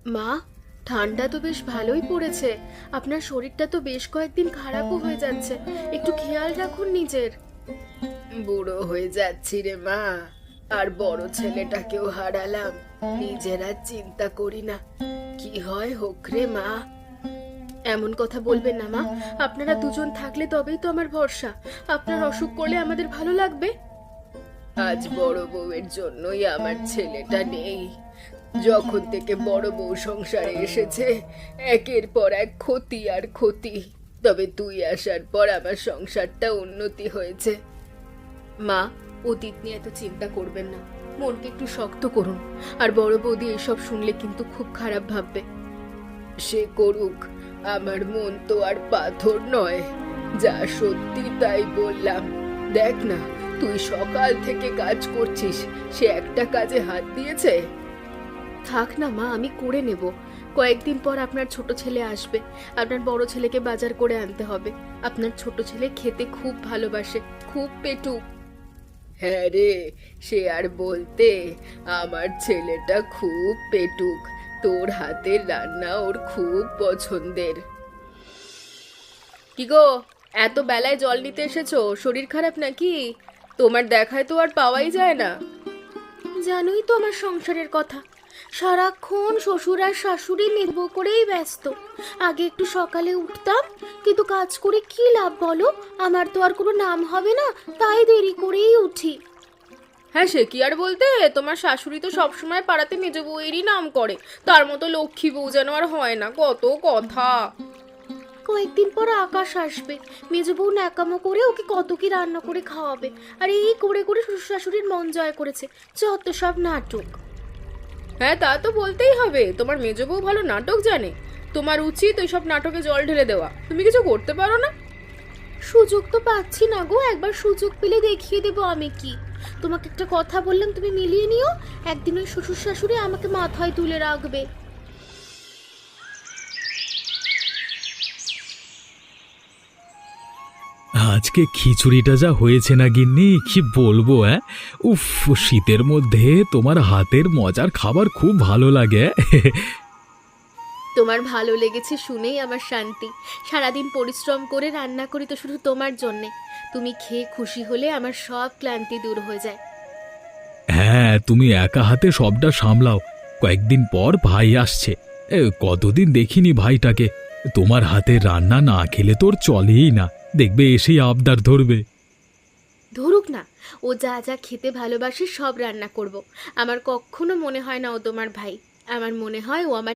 মা, ঠান্ডা তো বেশ ভালোই পড়েছে। আপনার শরীরটা তো বেশ কয়েকদিন খারাপও হয়ে যাচ্ছে, একটু খেয়াল রাখুন নিজের। বুড়ো হয়ে যাচ্ছি রে মা, আর বড় ছেলেটাকেও হারালাম। নিজের আর চিন্তা করি না, কি হয় হোক রে মা। এমন কথা বলবেন না মা, আপনারা দুজন থাকলে তবেই তো আমার ভরসা। আপনার অসুখ করলে আমাদের ভালো লাগবে? আজ বড় বউয়ের জন্যই আমার ছেলেটা নেই। যখন থেকে বড় বউ সংসারে এসেছে, একের পর এক ক্ষতি আর ক্ষতি। তবে তুই আসার পর আমার সংসারটা উন্নতি হয়েছে। মা, অতীত নিয়ে এত চিন্তা করবেন না, মনকে একটু শক্ত করুন। আর বড় বৌদি এসব শুনলে কিন্তু খুব খারাপ ভাববে। সে করুক, আমার মন তো আর পাথর নয়। যা সত্যি তাই বললাম। দেখ না, তুই সকাল থেকে কাজ করছিস, সে একটা কাজে হাত দিয়েছে? থাক না মা, আমি করে নেব। কয়েকদিন পর আপনার ছোট ছেলে আসবে, আপনার বড় ছেলেকে বাজার করে আনতে হবে। আপনার ছোট ছেলে খেতে খুব ভালোবাসে, খুব পেটুক। হ্যাঁ রে, সে আর বলতে। আমার ছেলেটা খুব পেটুক, তোর হাতের রান্না ওর খুব পছন্দের। কি গো, এত বেলায় জল নিতে এসেছো? শরীর খারাপ নাকি? তোমার দেখায় তো আর পাওয়াই যায় না। জানোই তো আমার সংসারের কথা, সারাক্ষণ শ্বশুর আর শাশুড়ি নির্ভর করেই ব্যস্ত। আগে একটু সকালে উঠতাম, কিন্তু কাজ করে কি লাভ বলো? আমার তো আর কোনো নাম হবে না, তাই দেরি করেই উঠি। হ্যাঁ, সে কি আর বলতে, তোমার শাশুড়ি তো সবসময় পাড়াতে মেজ বউয়েরই নাম করে। তার মতো লক্ষ্মী বউ যেন আর হয় না, কত কথা। কয়েকদিন পর আকাশ আসবে, মেজ বউ ন্যাকামো করে ওকে কত কি রান্না করে খাওয়াবে। আর এই করে করে শ্বশুর শাশুড়ির মন জয় করেছে, যত সব নাটক। হ্যাঁ, তা তো বলতেই হবে, তোমার মেজ বউ ভালো নাটক জানে। তোমার উচিত ওই সব নাটকে জল ঢেলে দেওয়া। তুমি কিছু করতে পারো না? সুযোগ তো পাচ্ছি না গো, একবার সুযোগ পেলে দেখিয়ে দেবো আমি কি। তোমাকে একটা কথা বললাম, তুমি মিলিয়ে নিও। একদিন ওই শ্বশুর শাশুড়ি আমাকে মাথায় তুলে রাখবে। আজকে খিচুড়িটা যা হয়েছে না গিন্নি, কি বলবো। উফ, শীতের মধ্যে তোমার হাতের মজার খাবার খুব ভালো লাগে। তোমার ভালো লেগেছে শুনেই আমার শান্তি। সারাদিন পরিশ্রম করে রান্না করি তো শুধু তোমার জন্যে। তুমি খেয়ে খুশি হলে আমার সব ক্লান্তি দূর হয়ে যায়। হ্যাঁ, তুমি একা হাতে সবটা সামলাও। কয়েকদিন পর ভাই আসছে, কতদিন দেখিনি ভাইটাকে। তোমার হাতে রান্না না খেলে তোর চলেই না, দেখবে এসেই আবদার ধরবে। ধরুক না, ও যা যা খেতে ভালোবাসে সব রান্না করব। আমার কখনো মনে হয় না ও তোমার ভাই, আমার মনে হয় ও আমার